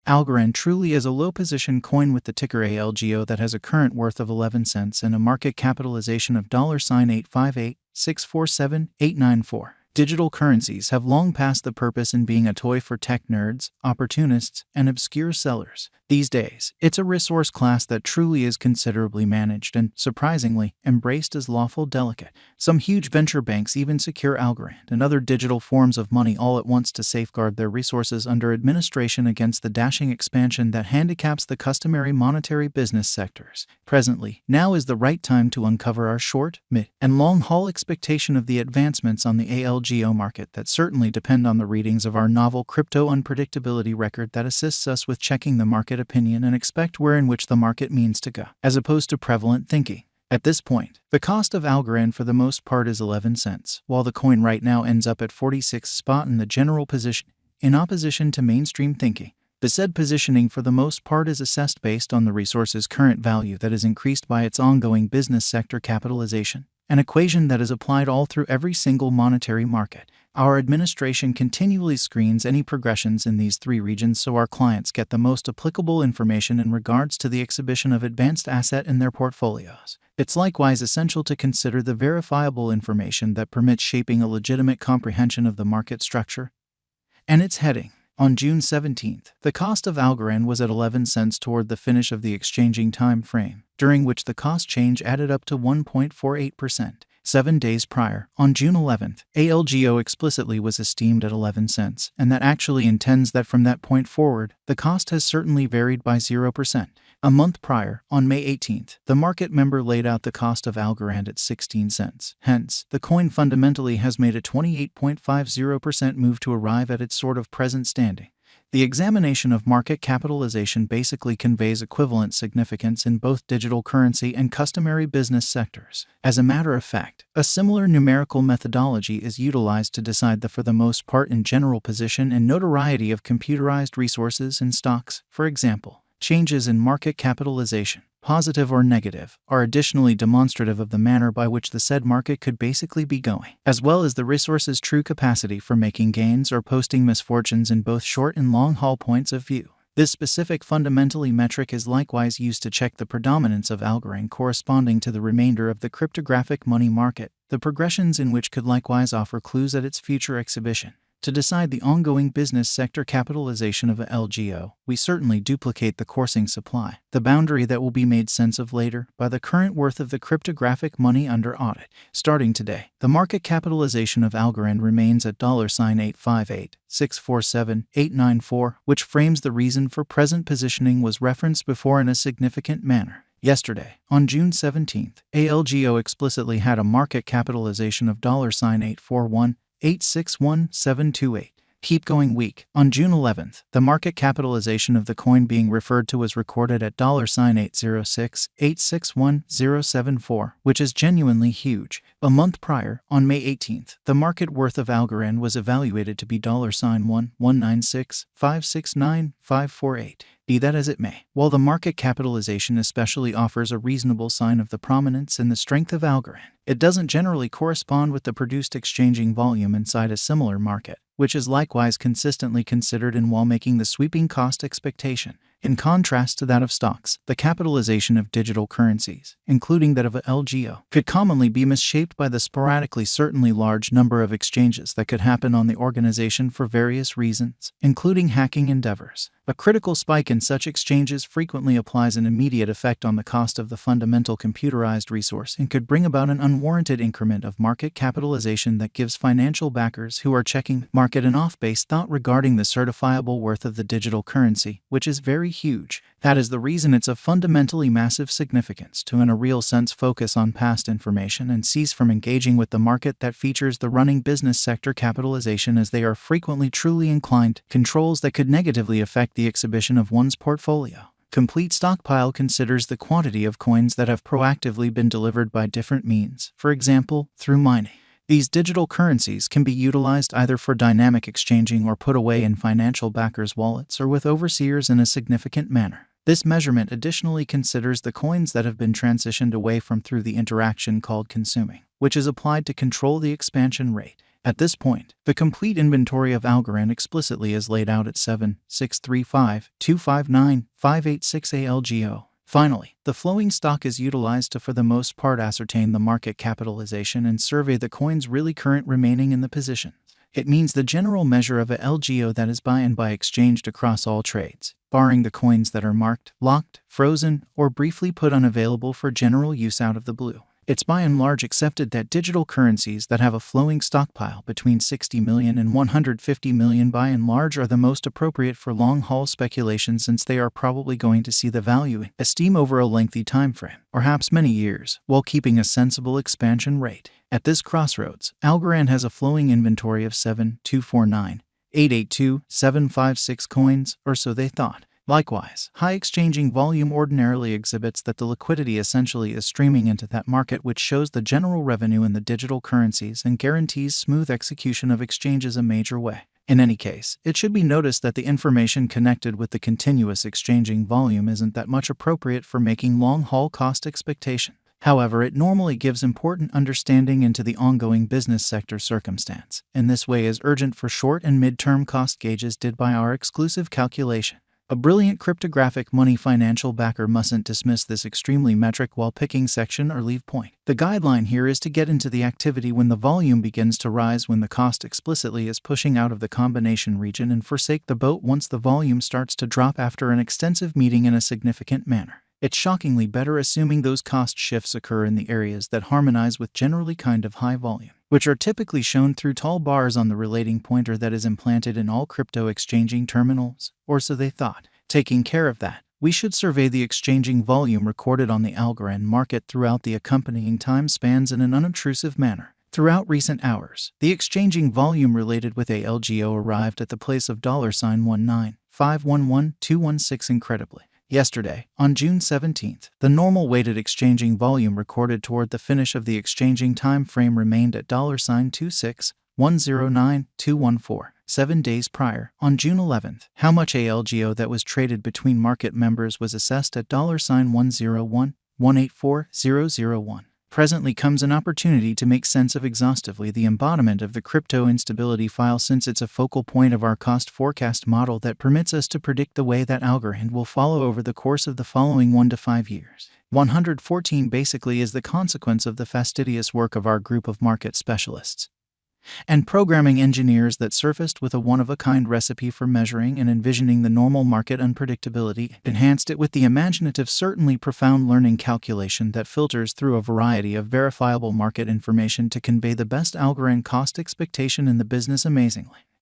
Algorand truly is a low-position coin with the ticker ALGO that has a current worth of 11 cents and a market capitalization of $858,647,894. Digital currencies have long passed the purpose in being a toy for tech nerds, opportunists, and obscure sellers. These days, it's a resource class that truly is considerably managed and, surprisingly, embraced as lawful delicate. Some huge venture banks even secure Algorand and other digital forms of money all at once to safeguard their resources under administration against the dashing expansion that handicaps the customary monetary business sectors. Presently, now is the right time to uncover our short, mid, and long-haul expectation of the advancements on the ALGO market that certainly depend on the readings of our novel crypto unpredictability record that assists us with checking the market opinion and expect where in which the market means to go, as opposed to prevalent thinking. At this point, the cost of Algorand for the most part is 11 cents, while the coin right now ends up at 46th spot in the general position, in opposition to mainstream thinking. The said positioning for the most part is assessed based on the resource's current value that is increased by its ongoing business sector capitalization, an equation that is applied all through every single monetary market. Our administration continually screens any progressions in these three regions so our clients get the most applicable information in regards to the exhibition of advanced asset in their portfolios. It's likewise essential to consider the verifiable information that permits shaping a legitimate comprehension of the market structure and its heading. On June 17th, the cost of Algorand was at 11 cents toward the finish of the exchanging time frame, during which the cost change added up to 1.48%. 7 days prior, on June 11th, ALGO explicitly was esteemed at 11 cents, and that actually intends that from that point forward, the cost has certainly varied by 0%. A month prior, on May 18th, the market member laid out the cost of Algorand at 16 cents. Hence, the coin fundamentally has made a 28.50% move to arrive at its sort of present standing. The examination of market capitalization basically conveys equivalent significance in both digital currency and customary business sectors. As a matter of fact, a similar numerical methodology is utilized to decide the for the most part in general position and notoriety of computerized resources and stocks. For example, changes in market capitalization, positive or negative, are additionally demonstrative of the manner by which the said market could basically be going, as well as the resource's true capacity for making gains or posting misfortunes in both short and long-haul points of view. This specific fundamentally metric is likewise used to check the predominance of Algorand corresponding to the remainder of the cryptographic money market, the progressions in which could likewise offer clues at its future exhibition. To decide the ongoing business sector capitalization of a LGO, we certainly duplicate the coursing supply, the boundary that will be made sense of later, by the current worth of the cryptographic money under audit. Starting today, the market capitalization of Algorand remains at $858,647,894, which frames the reason for present positioning was referenced before in a significant manner. Yesterday, on June 17th, ALGO explicitly had a market capitalization of $861,728. Keep going week. On June 11th, the market capitalization of the coin being referred to was recorded at $806,861,074, which is genuinely huge. A month prior, on May 18th, the market worth of Algorand was evaluated to be $1,196,569,548. Be that as it may, while the market capitalization especially offers a reasonable sign of the prominence and the strength of Algorand, it doesn't generally correspond with the produced exchanging volume inside a similar market, which is likewise consistently considered in while making the sweeping cost expectation. In contrast to that of stocks, the capitalization of digital currencies, including that of a LGO, could commonly be misshaped by the sporadically certainly large number of exchanges that could happen on the organization for various reasons, including hacking endeavors. A critical spike in such exchanges frequently applies an immediate effect on the cost of the fundamental computerized resource and could bring about an unwarranted increment of market capitalization that gives financial backers who are checking market an off-base thought regarding the certifiable worth of the digital currency, which is very huge. That is the reason it's of fundamentally massive significance to in a real sense focus on past information and cease from engaging with the market that features the running business sector capitalization, as they are frequently truly inclined controls that could negatively affect the exhibition of one's portfolio. Complete Stockpile considers the quantity of coins that have proactively been delivered by different means, for example, through mining. These digital currencies can be utilized either for dynamic exchanging or put away in financial backers' wallets or with overseers in a significant manner. This measurement additionally considers the coins that have been transitioned away from through the interaction called consuming, which is applied to control the expansion rate. At this point, the complete inventory of Algorand explicitly is laid out at 7,635,259,586 ALGO. Finally, the flowing stock is utilized to for the most part ascertain the market capitalization and survey the coins really current remaining in the position. It means the general measure of a LGO that is by and by exchanged across all trades, barring the coins that are marked, locked, frozen, or briefly put unavailable for general use out of the blue. It's by and large accepted that digital currencies that have a flowing stockpile between 60 million and 150 million by and large are the most appropriate for long-haul speculation, since they are probably going to see the value in esteem over a lengthy time frame, perhaps many years, while keeping a sensible expansion rate. At this crossroads, Algorand has a flowing inventory of 7,249,882,756 coins, or so they thought. Likewise, high exchanging volume ordinarily exhibits that the liquidity essentially is streaming into that market, which shows the general revenue in the digital currencies and guarantees smooth execution of exchanges a major way. In any case, it should be noticed that the information connected with the continuous exchanging volume isn't that much appropriate for making long-haul cost expectation. However, it normally gives important understanding into the ongoing business sector circumstance, and this way is urgent for short and mid-term cost gauges did by our exclusive calculation. A brilliant cryptographic money financial backer mustn't dismiss this extremely metric while picking section or leave point. The guideline here is to get into the activity when the volume begins to rise, when the cost explicitly is pushing out of the combination region, and forsake the boat once the volume starts to drop after an extensive meeting in a significant manner. It's shockingly better assuming those cost shifts occur in the areas that harmonize with generally kind of high volume, which are typically shown through tall bars on the relating pointer that is implanted in all crypto exchanging terminals, or so they thought. Taking care of that, we should survey the exchanging volume recorded on the Algorand market throughout the accompanying time spans in an unobtrusive manner. Throughout recent hours, the exchanging volume related with ALGO arrived at the place of $19511,216 incredibly. Yesterday, on June 17th, the normal weighted exchanging volume recorded toward the finish of the exchanging time frame remained at $26109,214. 7 days prior, on June 11th, how much ALGO that was traded between market members was assessed at $101,184,001. Presently comes an opportunity to make sense of exhaustively the embodiment of the crypto instability file, since it's a focal point of our cost forecast model that permits us to predict the way that Algorand will follow over the course of the following 1 to 5 years. 114 basically is the consequence of the fastidious work of our group of market specialists and programming engineers that surfaced with a one-of-a-kind recipe for measuring and envisioning the normal market unpredictability, enhanced it with the imaginative, certainly profound learning calculation that filters through a variety of verifiable market information to convey the best Algorand cost expectation in the business amazingly.